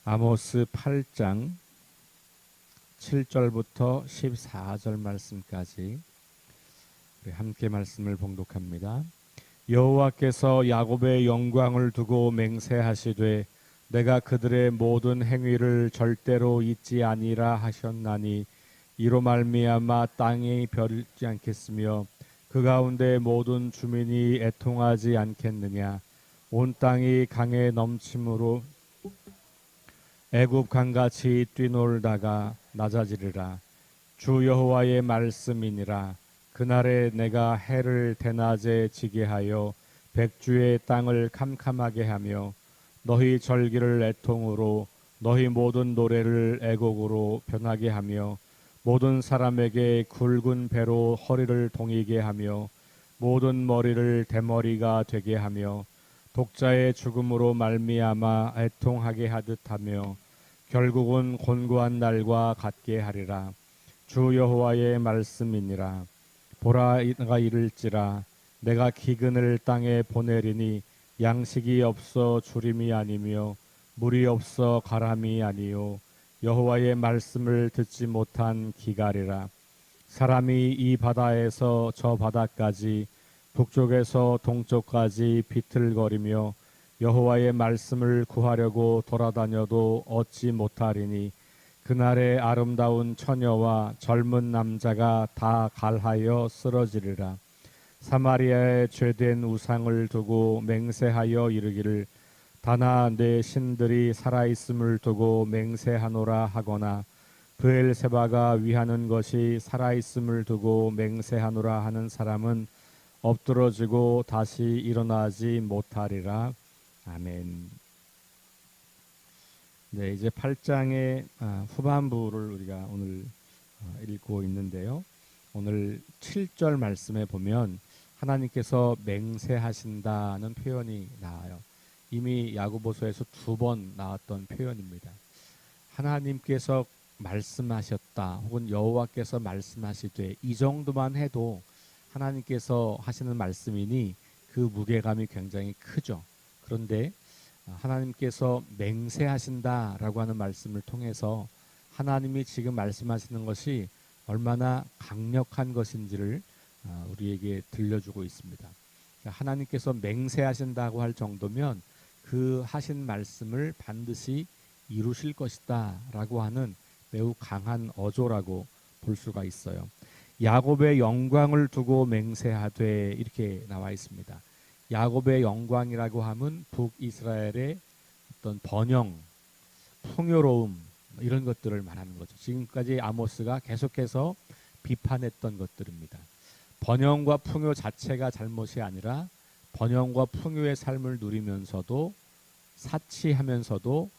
아모스 8장 7절부터 14절 말씀까지 우리 함께 말씀을 봉독합니다. 여호와께서 야곱의 영광을 두고 맹세하시되 내가 그들의 모든 행위를 절대로 잊지 아니라 하셨나니 이로 말미암아 땅이 벼지 않겠으며 그 가운데 모든 주민이 애통하지 않겠느냐. 온 땅이 강에 넘침으로 애굽 강같이 뛰놀다가 낮아지리라. 주 여호와의 말씀이니라. 그날에 내가 해를 대낮에 지게 하여 백주의 땅을 캄캄하게 하며 너희 절기를 애통으로 너희 모든 노래를 애곡으로 변하게 하며 모든 사람에게 굵은 배로 허리를 동이게 하며 모든 머리를 대머리가 되게 하며 독자의 죽음으로 말미암아 애통하게 하듯하며 결국은 곤고한 날과 같게 하리라. 주 여호와의 말씀이니라. 보라, 내가 이를지라. 내가 기근을 땅에 보내리니 양식이 없어 주림이 아니며 물이 없어 가람이 아니요 여호와의 말씀을 듣지 못한 기갈이라. 사람이 이 바다에서 저 바다까지 북쪽에서 동쪽까지 비틀거리며 여호와의 말씀을 구하려고 돌아다녀도 얻지 못하리니 그날에 아름다운 처녀와 젊은 남자가 다 갈하여 쓰러지리라. 사마리아에 죄된 우상을 두고 맹세하여 이르기를 다나 내 신들이 살아있음을 두고 맹세하노라 하거나 브엘세바가 위하는 것이 살아있음을 두고 맹세하노라 하는 사람은 엎드러지고 다시 일어나지 못하리라. 아멘. 네, 이제 8장의 후반부를 우리가 오늘 읽고 있는데요. 오늘 7절 말씀에 보면 하나님께서 맹세하신다는 표현이 나와요. 이미 야고보서에서 2번 나왔던 표현입니다. 하나님께서 말씀하셨다 혹은 여호와께서 말씀하시되 이 정도만 해도 하나님께서 하시는 말씀이니 그 무게감이 굉장히 크죠. 그런데 하나님께서 맹세하신다라고 하는 말씀을 통해서 하나님이 지금 말씀하시는 것이 얼마나 강력한 것인지를 우리에게 들려주고 있습니다. 하나님께서 맹세하신다고 할 정도면 그 하신 말씀을 반드시 이루실 것이다 라고 하는 매우 강한 어조라고 볼 수가 있어요. 야곱의 영광을 두고 맹세하되 이렇게 나와 있습니다. 야곱의 영광이라고 하면 북이스라엘의 어떤 번영, 풍요로움 이런 것들을 말하는 거죠. 지금까지 아모스가 계속해서 비판했던 것들입니다. 번영과 풍요 자체가 잘못이 아니라 번영과 풍요의 삶을 누리면서도 사치하면서도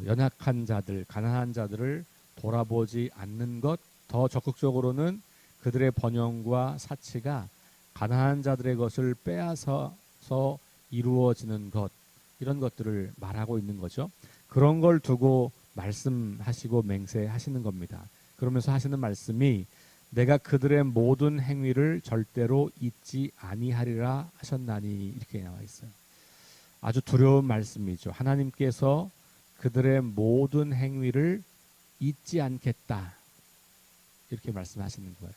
연약한 자들, 가난한 자들을 돌아보지 않는 것, 더 적극적으로는 그들의 번영과 사치가 가난한 자들의 것을 빼앗아서 이루어지는 것, 이런 것들을 말하고 있는 거죠. 그런 걸 두고 말씀하시고 맹세하시는 겁니다. 그러면서 하시는 말씀이 내가 그들의 모든 행위를 절대로 잊지 아니하리라 하셨나니 이렇게 나와 있어요. 아주 두려운 말씀이죠. 하나님께서 그들의 모든 행위를 잊지 않겠다 이렇게 말씀하시는 거예요.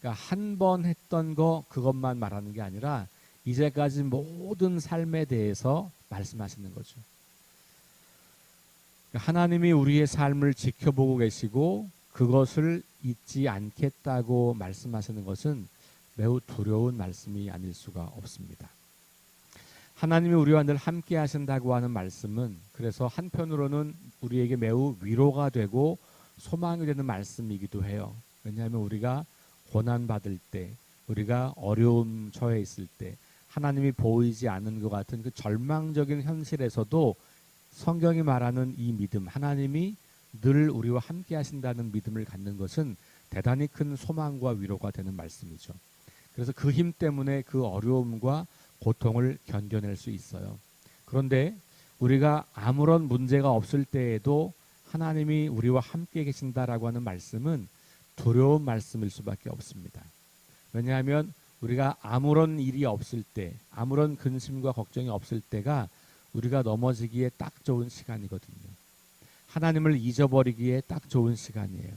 그러니까 한 번 했던 거 그것만 말하는 게 아니라 이제까지 모든 삶에 대해서 말씀하시는 거죠. 그러니까 하나님이 우리의 삶을 지켜보고 계시고 그것을 잊지 않겠다고 말씀하시는 것은 매우 두려운 말씀이 아닐 수가 없습니다. 하나님이 우리와 늘 함께 하신다고 하는 말씀은 그래서 한편으로는 우리에게 매우 위로가 되고 소망이 되는 말씀이기도 해요. 왜냐하면 우리가 고난받을 때, 우리가 어려움 처해 있을 때 하나님이 보이지 않는 것 같은 그 절망적인 현실에서도 성경이 말하는 이 믿음, 하나님이 늘 우리와 함께 하신다는 믿음을 갖는 것은 대단히 큰 소망과 위로가 되는 말씀이죠. 그래서 그 힘 때문에 그 어려움과 고통을 견뎌낼 수 있어요. 그런데 우리가 아무런 문제가 없을 때에도 하나님이 우리와 함께 계신다라고 하는 말씀은 두려운 말씀일 수밖에 없습니다. 왜냐하면 우리가 아무런 일이 없을 때, 아무런 근심과 걱정이 없을 때가 우리가 넘어지기에 딱 좋은 시간이거든요. 하나님을 잊어버리기에 딱 좋은 시간이에요.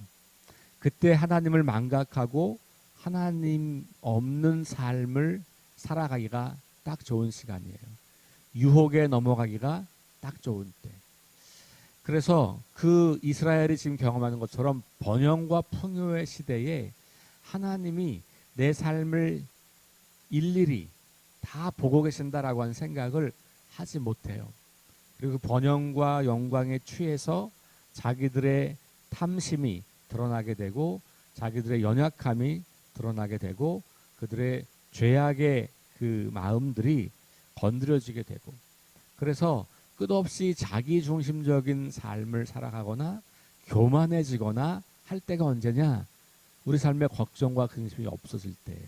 그때 하나님을 망각하고 하나님 없는 삶을 살아가기가 딱 좋은 시간이에요. 유혹에 넘어가기가 딱 좋은 때. 그래서 그 이스라엘이 지금 경험하는 것처럼 번영과 풍요의 시대에 하나님이 내 삶을 일일이 다 보고 계신다라고 하는 생각을 하지 못해요. 그리고 그 번영과 영광에 취해서 자기들의 탐심이 드러나게 되고 자기들의 연약함이 드러나게 되고 그들의 죄악의 그 마음들이 건드려지게 되고 그래서 끝없이 자기 중심적인 삶을 살아가거나 교만해지거나 할 때가 언제냐? 우리 삶에 걱정과 근심이 없어질 때예요.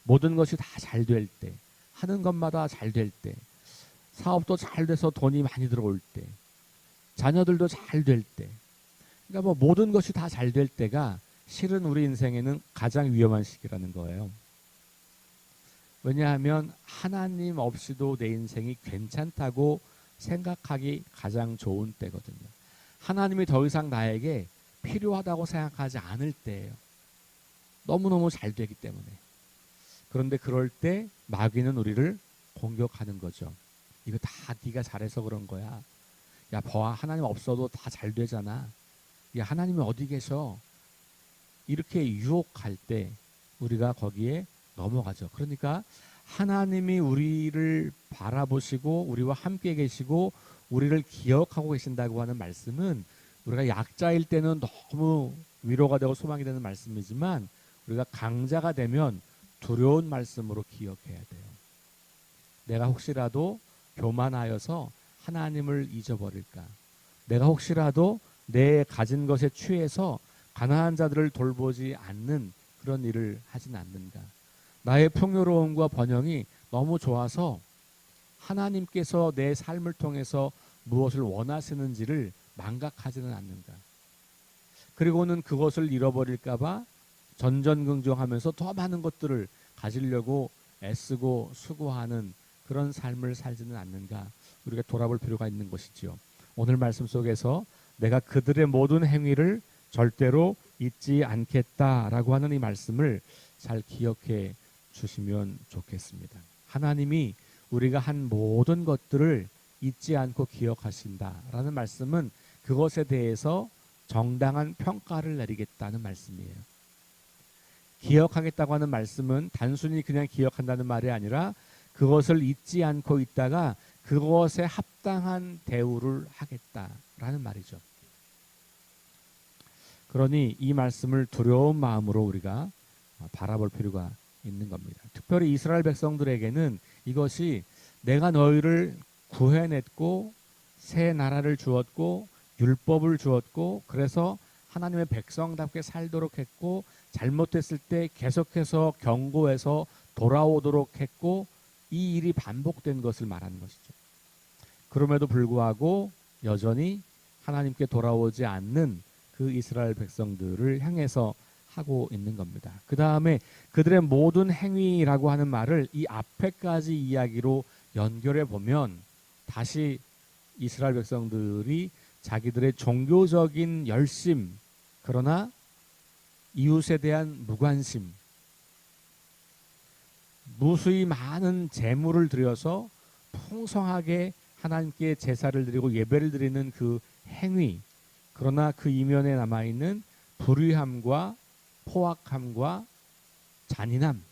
모든 것이 다 잘 될 때, 하는 것마다 잘 될 때, 사업도 잘 돼서 돈이 많이 들어올 때, 자녀들도 잘 될 때, 그러니까 뭐 모든 것이 다 잘 될 때가 실은 우리 인생에는 가장 위험한 시기라는 거예요. 왜냐하면 하나님 없이도 내 인생이 괜찮다고 생각하기 가장 좋은 때거든요. 하나님이 더 이상 나에게 필요하다고 생각하지 않을 때예요. 너무너무 잘 되기 때문에. 그런데 그럴 때 마귀는 우리를 공격하는 거죠. 이거 다 네가 잘해서 그런 거야. 야, 봐, 하나님 없어도 다 잘 되잖아. 야, 하나님이 어디 계셔? 이렇게 유혹할 때 우리가 거기에 넘어가죠. 그러니까 하나님이 우리를 바라보시고 우리와 함께 계시고 우리를 기억하고 계신다고 하는 말씀은 우리가 약자일 때는 너무 위로가 되고 소망이 되는 말씀이지만 우리가 강자가 되면 두려운 말씀으로 기억해야 돼요. 내가 혹시라도 교만하여서 하나님을 잊어버릴까? 내가 혹시라도 내 가진 것에 취해서 가난한 자들을 돌보지 않는 그런 일을 하진 않는가? 나의 풍요로움과 번영이 너무 좋아서 하나님께서 내 삶을 통해서 무엇을 원하시는지를 망각하지는 않는가? 그리고는 그것을 잃어버릴까 봐 전전긍긍하면서 더 많은 것들을 가지려고 애쓰고 수고하는 그런 삶을 살지는 않는가? 우리가 돌아볼 필요가 있는 것이지요. 오늘 말씀 속에서 내가 그들의 모든 행위를 절대로 잊지 않겠다라고 하는 이 말씀을 잘 기억해 주시면 좋겠습니다. 하나님이 우리가 한 모든 것들을 잊지 않고 기억하신다라는 말씀은 그것에 대해서 정당한 평가를 내리겠다는 말씀이에요. 기억하겠다고 하는 말씀은 단순히 그냥 기억한다는 말이 아니라 그것을 잊지 않고 있다가 그것에 합당한 대우를 하겠다라는 말이죠. 그러니 이 말씀을 두려운 마음으로 우리가 바라볼 필요가 있는 겁니다. 특별히 이스라엘 백성들에게는 이것이 내가 너희를 구해냈고 새 나라를 주었고 율법을 주었고 그래서 하나님의 백성답게 살도록 했고 잘못했을 때 계속해서 경고해서 돌아오도록 했고 이 일이 반복된 것을 말하는 것이죠. 그럼에도 불구하고 여전히 하나님께 돌아오지 않는 그 이스라엘 백성들을 향해서 하고 있는 겁니다. 그 다음에 그들의 모든 행위라고 하는 말을 이 앞에까지 이야기로 연결해 보면 다시 이스라엘 백성들이 자기들의 종교적인 열심 그러나 이웃에 대한 무관심 무수히 많은 재물을 들여서 풍성하게 하나님께 제사를 드리고 예배를 드리는 그 행위 그러나 그 이면에 남아있는 불의함과 포악함과 잔인함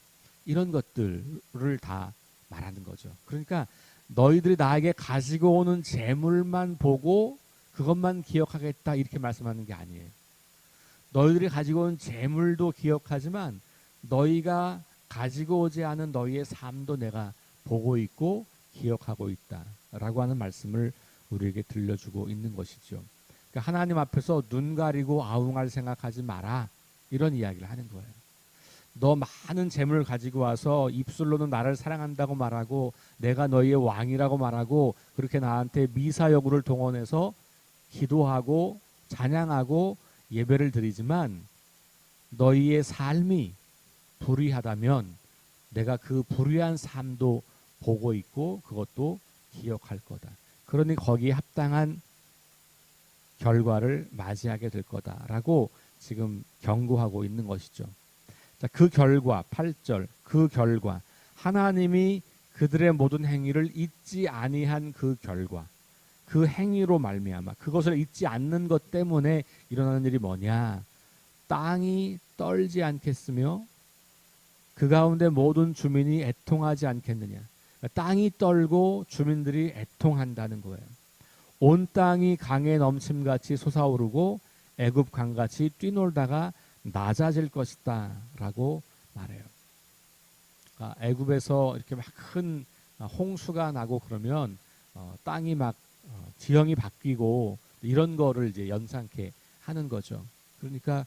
이런 것들을 다 말하는 거죠. 그러니까 너희들이 나에게 가지고 오는 재물만 보고 그것만 기억하겠다 이렇게 말씀하는 게 아니에요. 너희들이 가지고 온 재물도 기억하지만 너희가 가지고 오지 않은 너희의 삶도 내가 보고 있고 기억하고 있다라고 하는 말씀을 우리에게 들려주고 있는 것이죠. 그러니까 하나님 앞에서 눈 가리고 아웅할 생각하지 마라 이런 이야기를 하는 거예요. 너 많은 재물을 가지고 와서 입술로는 나를 사랑한다고 말하고 내가 너희의 왕이라고 말하고 그렇게 나한테 미사여구를 동원해서 기도하고 찬양하고 예배를 드리지만 너희의 삶이 불의하다면 내가 그 불의한 삶도 보고 있고 그것도 기억할 거다. 그러니 거기에 합당한 결과를 맞이하게 될 거다라고 지금 경고하고 있는 것이죠. 자, 그 결과 8절 그 결과 하나님이 그들의 모든 행위를 잊지 아니한 그 결과 그 행위로 말미암아 그것을 잊지 않는 것 때문에 일어나는 일이 뭐냐? 땅이 떨지 않겠으며 그 가운데 모든 주민이 애통하지 않겠느냐? 땅이 떨고 주민들이 애통한다는 거예요. 온 땅이 강에 넘침같이 솟아오르고 애굽 강같이 뛰놀다가 낮아질 것이다라고 말해요. 애굽에서 이렇게 막 큰 홍수가 나고 그러면 땅이 막 지형이 바뀌고 이런 거를 이제 연상케 하는 거죠. 그러니까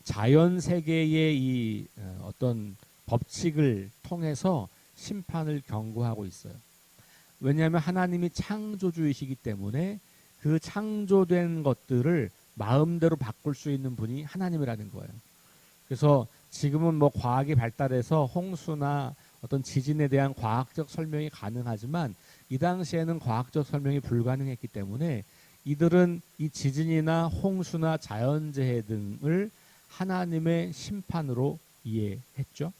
자연 세계의 이 어떤 법칙을 통해서 심판을 경고하고 있어요. 왜냐하면 하나님이 창조주이시기 때문에 그 창조된 것들을 마음대로 바꿀 수 있는 분이 하나님이라는 거예요. 그래서 지금은 뭐 과학이 발달해서 홍수나 어떤 지진에 대한 과학적 설명이 가능하지만 이 당시에는 과학적 설명이 불가능했기 때문에 이들은 이 지진이나 홍수나 자연재해 등을 하나님의 심판으로 이해했죠.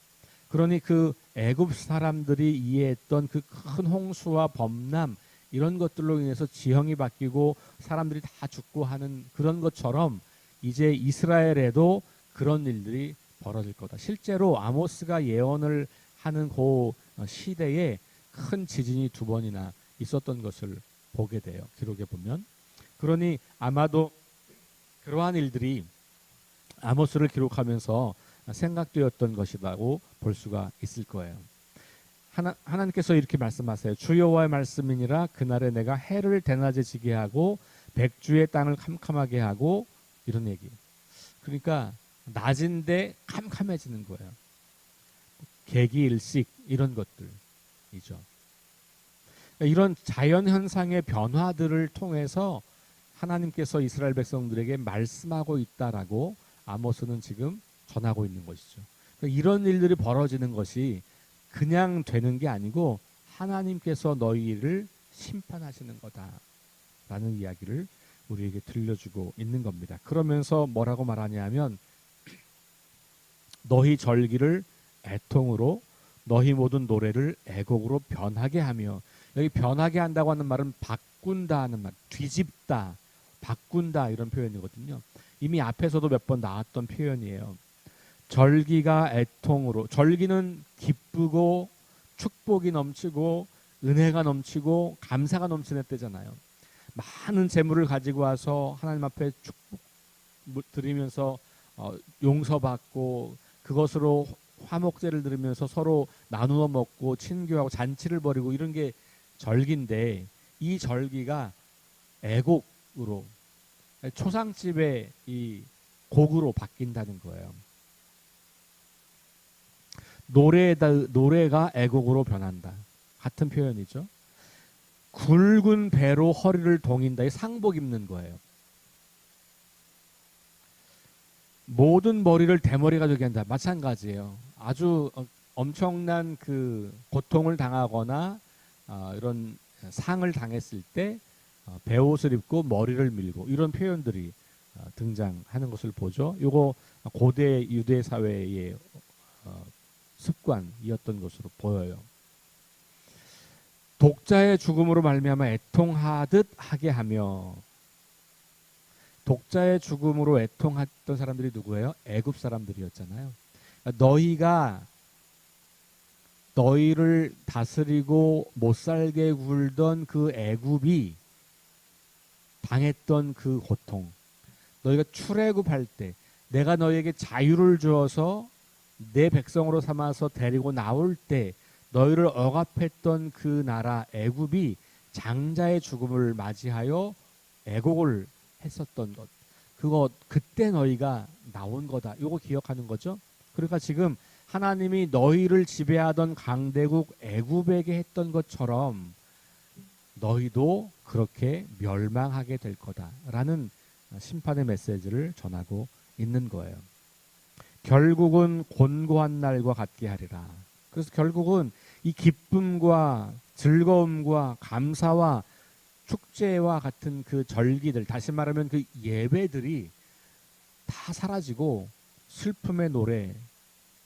그러니 그 애굽 사람들이 이해했던 그 큰 홍수와 범람 이런 것들로 인해서 지형이 바뀌고 사람들이 다 죽고 하는 그런 것처럼 이제 이스라엘에도 그런 일들이 벌어질 거다. 실제로 아모스가 예언을 하는 그 시대에 큰 지진이 2번이나 있었던 것을 보게 돼요. 기록에 보면. 그러니 아마도 그러한 일들이 아모스를 기록하면서 생각되었던 것이라고 볼 수가 있을 거예요. 하나님께서 이렇게 말씀하세요. 주 여호와의 말씀이니라 그날에 내가 해를 대낮에 지게 하고 백주의 땅을 캄캄하게 하고 이런 얘기. 그러니까 낮인데 캄캄해지는 거예요. 개기일식 이런 것들이죠. 이런 자연현상의 변화들을 통해서 하나님께서 이스라엘 백성들에게 말씀하고 있다라고 아모스는 지금 전하고 있는 것이죠. 이런 일들이 벌어지는 것이 그냥 되는 게 아니고 하나님께서 너희를 심판하시는 거다라는 이야기를 우리에게 들려주고 있는 겁니다. 그러면서 뭐라고 말하냐면 너희 절기를 애통으로 너희 모든 노래를 애곡으로 변하게 하며 여기 변하게 한다고 하는 말은 바꾼다 하는 말, 뒤집다, 바꾼다 이런 표현이거든요. 이미 앞에서도 몇 번 나왔던 표현이에요. 절기가 애통으로 절기는 기쁘고 축복이 넘치고 은혜가 넘치고 감사가 넘치는 때잖아요. 많은 재물을 가지고 와서 하나님 앞에 축복 드리면서 용서받고 그것으로 화목제를 드리면서 서로 나누어 먹고 친교하고 잔치를 벌이고 이런 게 절기인데 이 절기가 애곡으로 초상집의 이 곡으로 바뀐다는 거예요. 노래가 애곡으로 변한다. 같은 표현이죠. 굵은 배로 허리를 동인다. 이 상복 입는 거예요. 모든 머리를 대머리가 되게 한다. 마찬가지예요. 아주 엄청난 그 고통을 당하거나 이런 상을 당했을 때 베옷을 입고 머리를 밀고 이런 표현들이 등장하는 것을 보죠. 이거 고대 유대 사회의 습관이었던 것으로 보여요. 독자의 죽음으로 말미암아 애통하듯 하게 하며 독자의 죽음으로 애통했던 사람들이 누구예요? 애굽 사람들이었잖아요. 너희가 너희를 다스리고 못살게 굴던 그 애굽이 당했던 그 고통, 너희가 출애굽할 때 내가 너희에게 자유를 주어서 내 백성으로 삼아서 데리고 나올 때 너희를 억압했던 그 나라 애굽이 장자의 죽음을 맞이하여 애곡을 했었던 것, 그거 그때 너희가 나온 거다. 이거 기억하는 거죠. 그러니까 지금 하나님이 너희를 지배하던 강대국 애굽에게 했던 것처럼 너희도 그렇게 멸망하게 될 거다라는 심판의 메시지를 전하고 있는 거예요. 결국은 곤고한 날과 같게 하리라. 그래서 결국은 이 기쁨과 즐거움과 감사와 축제와 같은 그 절기들, 다시 말하면 그 예배들이 다 사라지고 슬픔의 노래,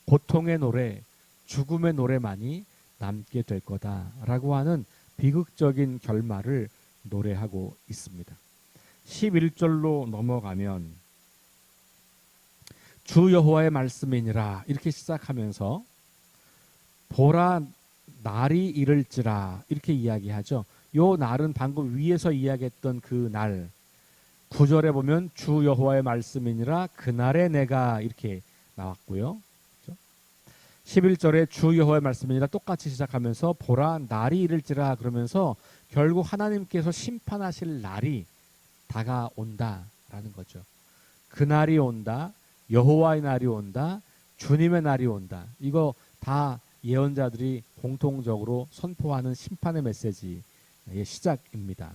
고통의 노래, 죽음의 노래만이 남게 될 거다라고 하는 비극적인 결말을 노래하고 있습니다. 11절로 넘어가면 주 여호와의 말씀이니라 이렇게 시작하면서 보라 날이 이를지라 이렇게 이야기하죠. 요 날은 방금 위에서 이야기했던 그 날, 9절에 보면 주 여호와의 말씀이니라 그날에 내가 이렇게 나왔고요. 11절에 주 여호와의 말씀이니라 똑같이 시작하면서 보라 날이 이를지라 그러면서 결국 하나님께서 심판하실 날이 다가온다라는 거죠. 그날이 온다, 여호와의 날이 온다, 주님의 날이 온다. 이거 다 예언자들이 공통적으로 선포하는 심판의 메시지의 시작입니다.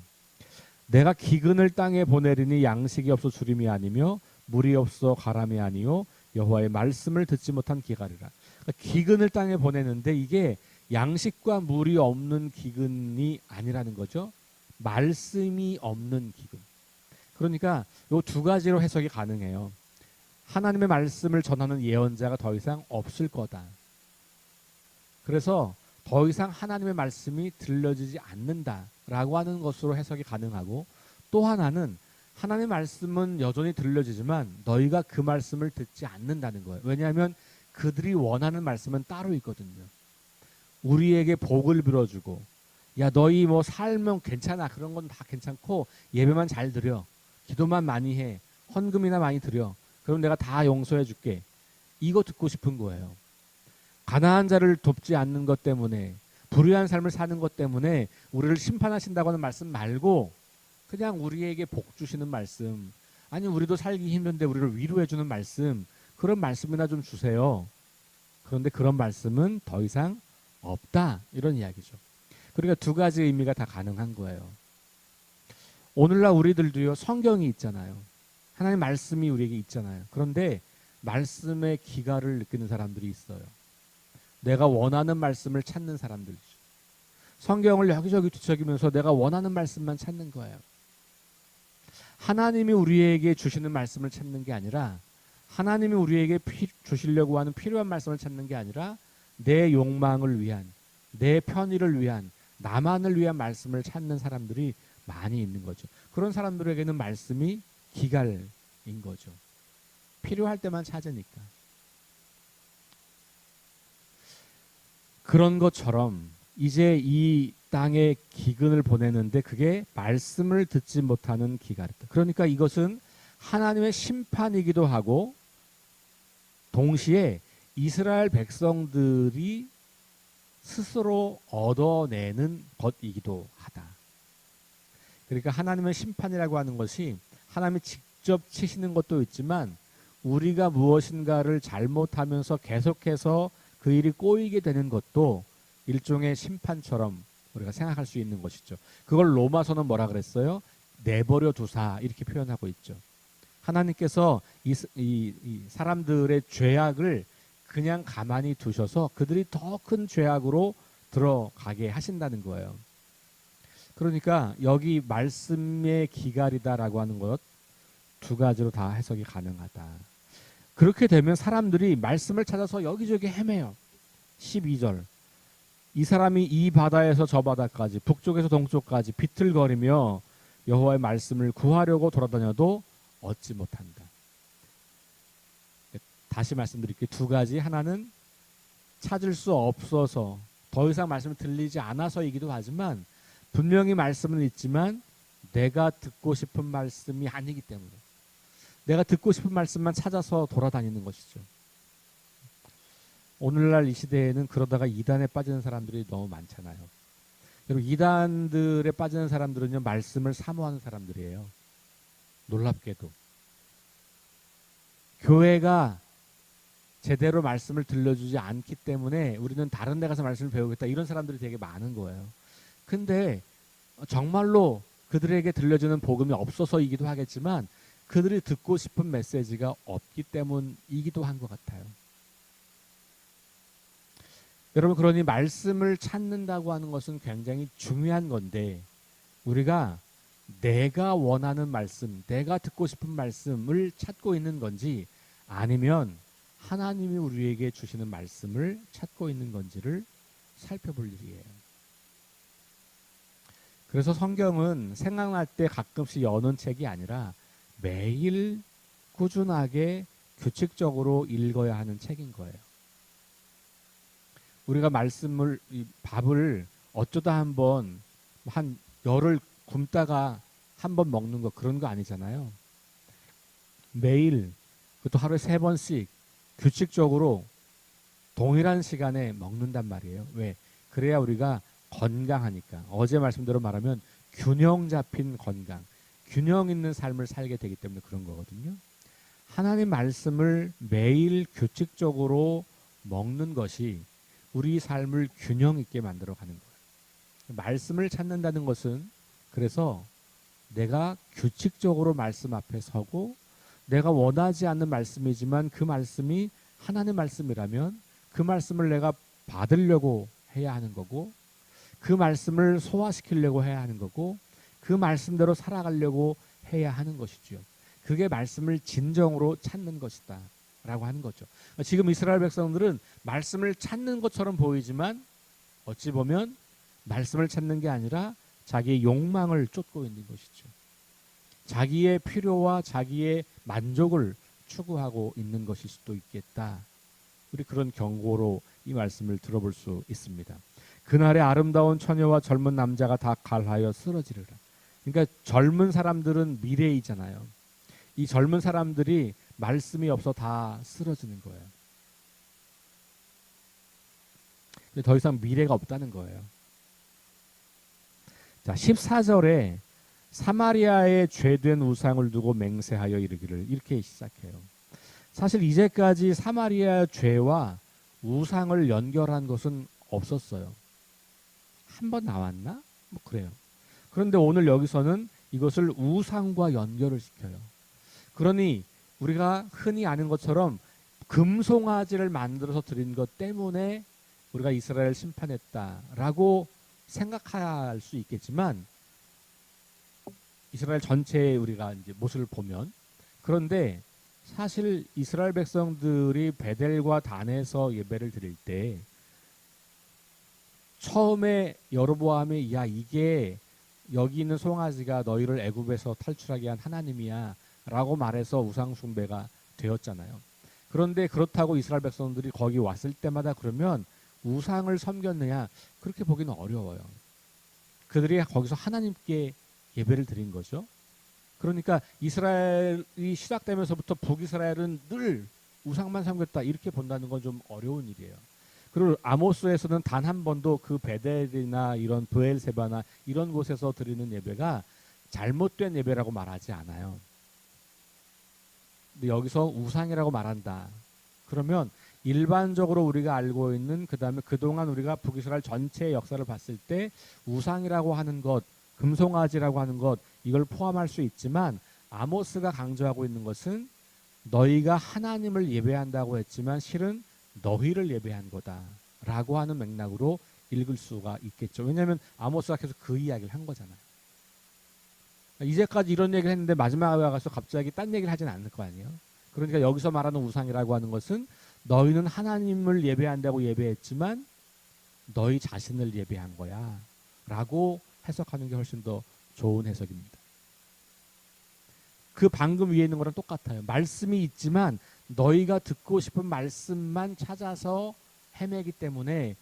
내가 기근을 땅에 보내리니 양식이 없어 주림이 아니며 물이 없어 가람이 아니요 여호와의 말씀을 듣지 못한 기갈이라. 그러니까 기근을 땅에 보내는데 이게 양식과 물이 없는 기근이 아니라는 거죠. 말씀이 없는 기근. 그러니까 이 두 가지로 해석이 가능해요. 하나님의 말씀을 전하는 예언자가 더 이상 없을 거다. 그래서 더 이상 하나님의 말씀이 들려지지 않는다라고 하는 것으로 해석이 가능하고, 또 하나는 하나님의 말씀은 여전히 들려지지만 너희가 그 말씀을 듣지 않는다는 거예요. 왜냐하면 그들이 원하는 말씀은 따로 있거든요. 우리에게 복을 빌어주고, 야 너희 뭐 살면 괜찮아, 그런 건 다 괜찮고 예배만 잘 드려, 기도만 많이 해, 헌금이나 많이 드려, 그럼 내가 다 용서해 줄게, 이거 듣고 싶은 거예요. 가난한 자를 돕지 않는 것 때문에, 불의한 삶을 사는 것 때문에 우리를 심판하신다고 하는 말씀 말고 그냥 우리에게 복 주시는 말씀, 아니 우리도 살기 힘든데 우리를 위로해 주는 말씀, 그런 말씀이나 좀 주세요. 그런데 그런 말씀은 더 이상 없다, 이런 이야기죠. 그러니까 두 가지 의미가 다 가능한 거예요. 오늘날 우리들도요, 성경이 있잖아요. 하나님 말씀이 우리에게 있잖아요. 그런데 말씀의 기갈을 느끼는 사람들이 있어요. 내가 원하는 말씀을 찾는 사람들이죠. 성경을 여기저기 뒤척이면서 내가 원하는 말씀만 찾는 거예요. 하나님이 우리에게 주시는 말씀을 찾는 게 아니라, 하나님이 우리에게 주시려고 하는 필요한 말씀을 찾는 게 아니라 내 욕망을 위한, 내 편의를 위한, 나만을 위한 말씀을 찾는 사람들이 많이 있는 거죠. 그런 사람들에게는 말씀이 기갈인 거죠. 필요할 때만 찾으니까. 그런 것처럼 이제 이 땅에 기근을 보내는데 그게 말씀을 듣지 못하는 기갈이다. 그러니까 이것은 하나님의 심판이기도 하고 동시에 이스라엘 백성들이 스스로 얻어내는 것이기도 하다. 그러니까 하나님의 심판이라고 하는 것이 하나님이 직접 치시는 것도 있지만 우리가 무엇인가를 잘못하면서 계속해서 그 일이 꼬이게 되는 것도 일종의 심판처럼 우리가 생각할 수 있는 것이죠. 그걸 로마서는 뭐라 그랬어요? 내버려 두사, 이렇게 표현하고 있죠. 하나님께서 이 사람들의 죄악을 그냥 가만히 두셔서 그들이 더 큰 죄악으로 들어가게 하신다는 거예요. 그러니까 여기 말씀의 기갈이다라고 하는 것 두 가지로 다 해석이 가능하다. 그렇게 되면 사람들이 말씀을 찾아서 여기저기 헤매요. 12절, 이 사람이 이 바다에서 저 바다까지, 북쪽에서 동쪽까지 비틀거리며 여호와의 말씀을 구하려고 돌아다녀도 얻지 못한다. 다시 말씀드릴게요. 두 가지, 하나는 찾을 수 없어서 더 이상 말씀이 들리지 않아서이기도 하지만 분명히 말씀은 있지만 내가 듣고 싶은 말씀이 아니기 때문에, 내가 듣고 싶은 말씀만 찾아서 돌아다니는 것이죠. 오늘날 이 시대에는 그러다가 이단에 빠지는 사람들이 너무 많잖아요. 여러분, 이단들에 빠지는 사람들은요, 말씀을 사모하는 사람들이에요. 놀랍게도 교회가 제대로 말씀을 들려주지 않기 때문에 우리는 다른 데 가서 말씀을 배우겠다, 이런 사람들이 되게 많은 거예요. 근데 정말로 그들에게 들려주는 복음이 없어서이기도 하겠지만 그들이 듣고 싶은 메시지가 없기 때문이기도 한 것 같아요. 여러분, 그러니 말씀을 찾는다고 하는 것은 굉장히 중요한 건데 우리가 내가 원하는 말씀, 내가 듣고 싶은 말씀을 찾고 있는 건지 아니면 하나님이 우리에게 주시는 말씀을 찾고 있는 건지를 살펴볼 일이에요. 그래서 성경은 생각날 때 가끔씩 여는 책이 아니라 매일 꾸준하게 규칙적으로 읽어야 하는 책인 거예요. 우리가 밥을 어쩌다 한번 한 열흘 굶다가 한번 먹는 거 그런 거 아니잖아요. 매일 그것도 하루에 3번씩 규칙적으로 동일한 시간에 먹는단 말이에요. 왜? 그래야 우리가 건강하니까. 어제 말씀대로 말하면 균형 잡힌 건강, 균형 있는 삶을 살게 되기 때문에 그런 거거든요. 하나님 말씀을 매일 규칙적으로 먹는 것이 우리 삶을 균형 있게 만들어 가는 거예요. 말씀을 찾는다는 것은 그래서 내가 규칙적으로 말씀 앞에 서고 내가 원하지 않는 말씀이지만 그 말씀이 하나님 말씀이라면 그 말씀을 내가 받으려고 해야 하는 거고 그 말씀을 소화시키려고 해야 하는 거고 그 말씀대로 살아가려고 해야 하는 것이죠. 그게 말씀을 진정으로 찾는 것이다 라고 하는 거죠. 지금 이스라엘 백성들은 말씀을 찾는 것처럼 보이지만 어찌 보면 말씀을 찾는 게 아니라 자기의 욕망을 쫓고 있는 것이죠. 자기의 필요와 자기의 만족을 추구하고 있는 것일 수도 있겠다. 우리 그런 경고로 이 말씀을 들어볼 수 있습니다. 그날의 아름다운 처녀와 젊은 남자가 다 갈하여 쓰러지리라. 그러니까 젊은 사람들은 미래이잖아요. 이 젊은 사람들이 말씀이 없어 다 쓰러지는 거예요. 더 이상 미래가 없다는 거예요. 자, 14절에 사마리아의 죄된 우상을 두고 맹세하여 이르기를 이렇게 시작해요. 사실 이제까지 사마리아 죄와 우상을 연결한 것은 없었어요. 한 번 나왔나? 뭐 그래요. 그런데 오늘 여기서는 이것을 우상과 연결을 시켜요. 그러니 우리가 흔히 아는 것처럼 금송아지를 만들어서 드린 것 때문에 우리가 이스라엘을 심판했다라고 생각할 수 있겠지만 이스라엘 전체의 우리가 이제 모습을 보면 그런데 사실 이스라엘 백성들이 베델과 단에서 예배를 드릴 때 처음에 여로보암이 야 이게 여기 있는 송아지가 너희를 애굽에서 탈출하게 한 하나님이야 라고 말해서 우상 숭배가 되었잖아요. 그런데 그렇다고 이스라엘 백성들이 거기 왔을 때마다 그러면 우상을 섬겼느냐 그렇게 보기는 어려워요. 그들이 거기서 하나님께 예배를 드린 거죠. 그러니까 이스라엘이 시작되면서부터 북이스라엘은 늘 우상만 섬겼다 이렇게 본다는 건 좀 어려운 일이에요. 그리고 아모스에서는 단 한 번도 그 베델이나 이런 브엘세바나 이런 곳에서 드리는 예배가 잘못된 예배라고 말하지 않아요. 근데 여기서 우상이라고 말한다. 그러면 일반적으로 우리가 알고 있는 그다음에 그동안 우리가 북이스라엘 전체의 역사를 봤을 때 우상이라고 하는 것, 금송아지라고 하는 것 이걸 포함할 수 있지만 아모스가 강조하고 있는 것은 너희가 하나님을 예배한다고 했지만 실은 너희를 예배한 거다라고 하는 맥락으로 읽을 수가 있겠죠. 왜냐하면 아모스가 계속 그 이야기를 한 거잖아요. 이제까지 이런 얘기를 했는데 마지막에 와서 갑자기 딴 얘기를 하진 않을 거 아니에요. 그러니까 여기서 말하는 우상이라고 하는 것은 너희는 하나님을 예배한다고 예배했지만 너희 자신을 예배한 거야 라고 해석하는 게 훨씬 더 좋은 해석입니다. 그 방금 위에 있는 거랑 똑같아요. 말씀이 있지만 너희가 듣고 싶은 말씀만 찾아서 헤매기 때문에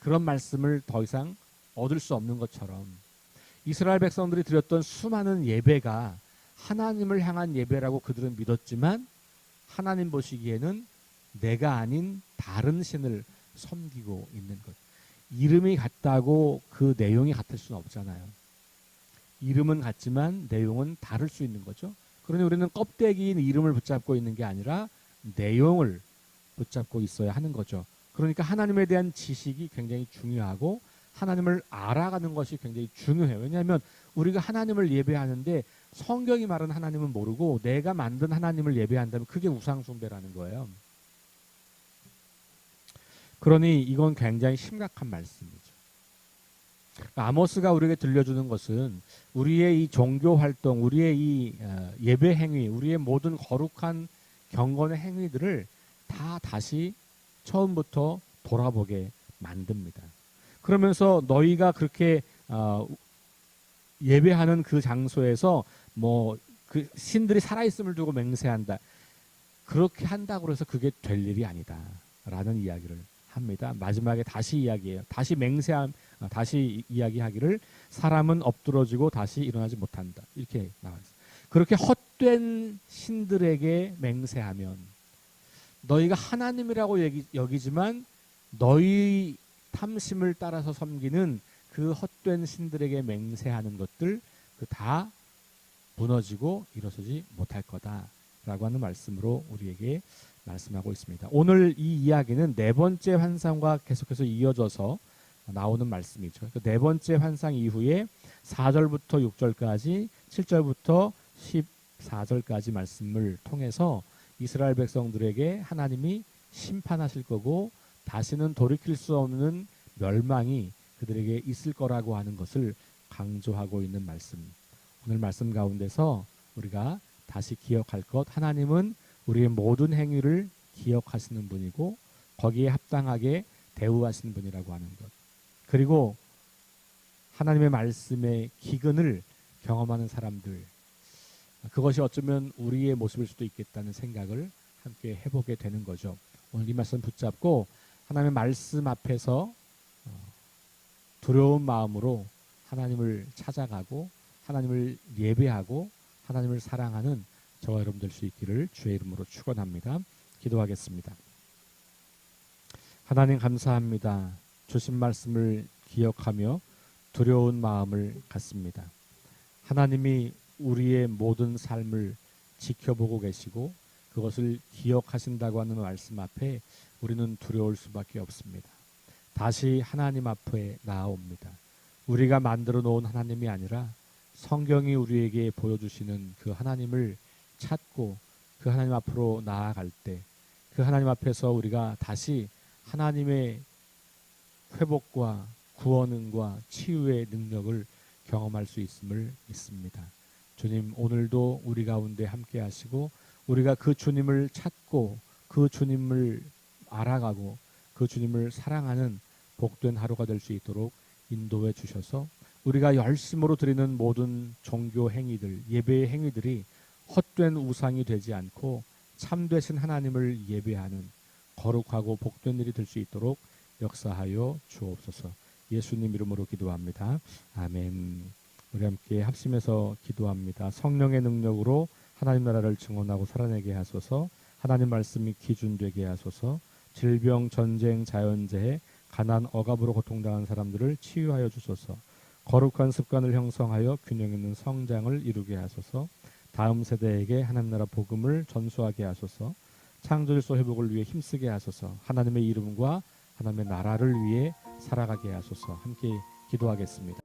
그런 말씀을 더 이상 얻을 수 없는 것처럼 이스라엘 백성들이 드렸던 수많은 예배가 하나님을 향한 예배라고 그들은 믿었지만 하나님 보시기에는 내가 아닌 다른 신을 섬기고 있는 것. 이름이 같다고 그 내용이 같을 수는 없잖아요. 이름은 같지만 내용은 다를 수 있는 거죠. 그러니 우리는 껍데기인 이름을 붙잡고 있는 게 아니라 내용을 붙잡고 있어야 하는 거죠. 그러니까 하나님에 대한 지식이 굉장히 중요하고 하나님을 알아가는 것이 굉장히 중요해요. 왜냐하면 우리가 하나님을 예배하는데 성경이 말하는 하나님은 모르고 내가 만든 하나님을 예배한다면 그게 우상숭배라는 거예요. 그러니 이건 굉장히 심각한 말씀이죠. 아모스가 우리에게 들려주는 것은 우리의 이 종교 활동, 우리의 이 예배 행위, 우리의 모든 거룩한 경건의 행위들을 다 다시 처음부터 돌아보게 만듭니다. 그러면서 너희가 그렇게 예배하는 그 장소에서 뭐 그 신들이 살아있음을 두고 맹세한다. 그렇게 한다고 해서 그게 될 일이 아니다. 라는 이야기를 합니다. 마지막에 다시 이야기해요. 다시 이야기하기를 사람은 엎드러지고 다시 일어나지 못한다. 이렇게 나와 있어요. 그렇게 헛된 신들에게 맹세하면 너희가 하나님이라고 여기지만 너희 탐심을 따라서 섬기는 그 헛된 신들에게 맹세하는 것들 그 다 무너지고 일어서지 못할 거다라고 하는 말씀으로 우리에게 말씀하고 있습니다. 오늘 이 이야기는 네 번째 환상과 계속해서 이어져서 나오는 말씀이죠. 그 네 번째 환상 이후에 4절부터 6절까지 7절부터 14절까지 말씀을 통해서 이스라엘 백성들에게 하나님이 심판하실 거고 다시는 돌이킬 수 없는 멸망이 그들에게 있을 거라고 하는 것을 강조하고 있는 말씀. 오늘 말씀 가운데서 우리가 다시 기억할 것, 하나님은 우리의 모든 행위를 기억하시는 분이고 거기에 합당하게 대우하시는 분이라고 하는 것. 그리고 하나님의 말씀의 기근을 경험하는 사람들, 그것이 어쩌면 우리의 모습일 수도 있겠다는 생각을 함께 해보게 되는 거죠. 오늘 이 말씀 붙잡고 하나님의 말씀 앞에서 두려운 마음으로 하나님을 찾아가고 하나님을 예배하고 하나님을 사랑하는 저와 여러분 될 수 있기를 주의 이름으로 축원합니다. 기도하겠습니다. 하나님 감사합니다. 주신 말씀을 기억하며 두려운 마음을 갖습니다. 하나님이 우리의 모든 삶을 지켜보고 계시고 그것을 기억하신다고 하는 말씀 앞에 우리는 두려울 수밖에 없습니다. 다시 하나님 앞에 나아옵니다. 우리가 만들어 놓은 하나님이 아니라 성경이 우리에게 보여주시는 그 하나님을 찾고 그 하나님 앞으로 나아갈 때 그 하나님 앞에서 우리가 다시 하나님의 회복과 구원과 치유의 능력을 경험할 수 있음을 믿습니다. 주님, 오늘도 우리 가운데 함께 하시고 우리가 그 주님을 찾고 그 주님을 알아가고 그 주님을 사랑하는 복된 하루가 될 수 있도록 인도해 주셔서 우리가 열심으로 드리는 모든 종교 행위들, 예배의 행위들이 헛된 우상이 되지 않고 참되신 하나님을 예배하는 거룩하고 복된 일이 될 수 있도록 역사하여 주옵소서. 예수님 이름으로 기도합니다. 아멘. 우리 함께 합심해서 기도합니다. 성령의 능력으로 하나님 나라를 증언하고 살아내게 하소서. 하나님 말씀이 기준되게 하소서. 질병, 전쟁, 자연재해, 가난, 억압으로 고통당한 사람들을 치유하여 주소서. 거룩한 습관을 형성하여 균형 있는 성장을 이루게 하소서. 다음 세대에게 하나님 나라 복음을 전수하게 하소서. 창조질서 회복을 위해 힘쓰게 하소서. 하나님의 이름과 하나님의 나라를 위해 살아가게 하소서. 함께 기도하겠습니다.